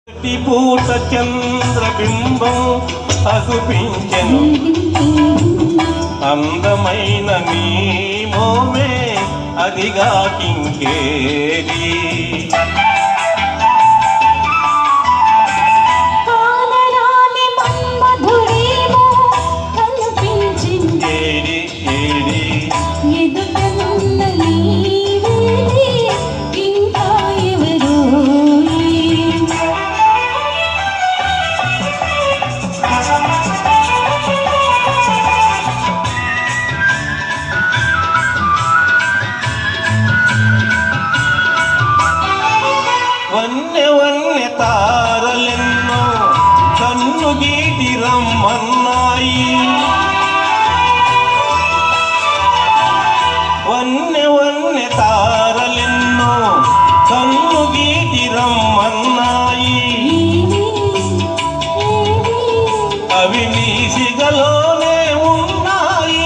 పూట చంద్రబింబం అగుపించెను అందమైన నీ మోమే అదిగా కింకేరి వన్నె వన్నె తారలెన్నో కన్ను గీటి రమ్మన్నాయి వన్నె వన్నె తారలెన్నో కన్ను గీటి రమ్మన్నాయి అవి నీ సిగలోనే ఉన్నాయి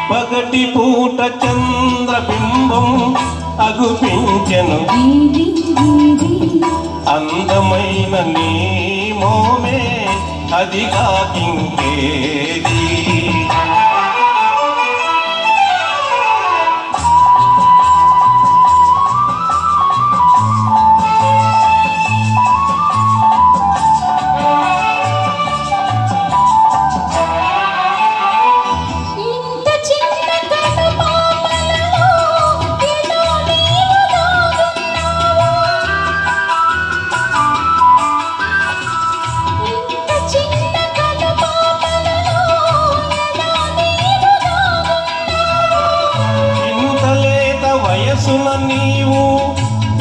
పగటి పూట చంద్రబింబం అగుపించెను అందమైన నీ మోమే అదిగా కింకేది వయసున నీవు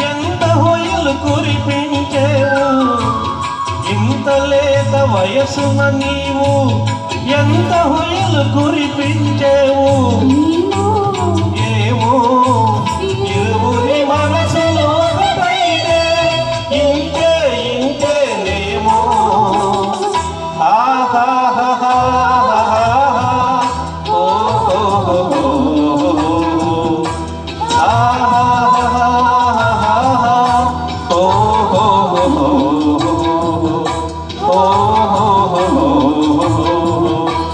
ఎంత హొయలు కురిపించేవు ఇంత లేత వయసున నీవు ఎంత హొయలు కురిపించేవు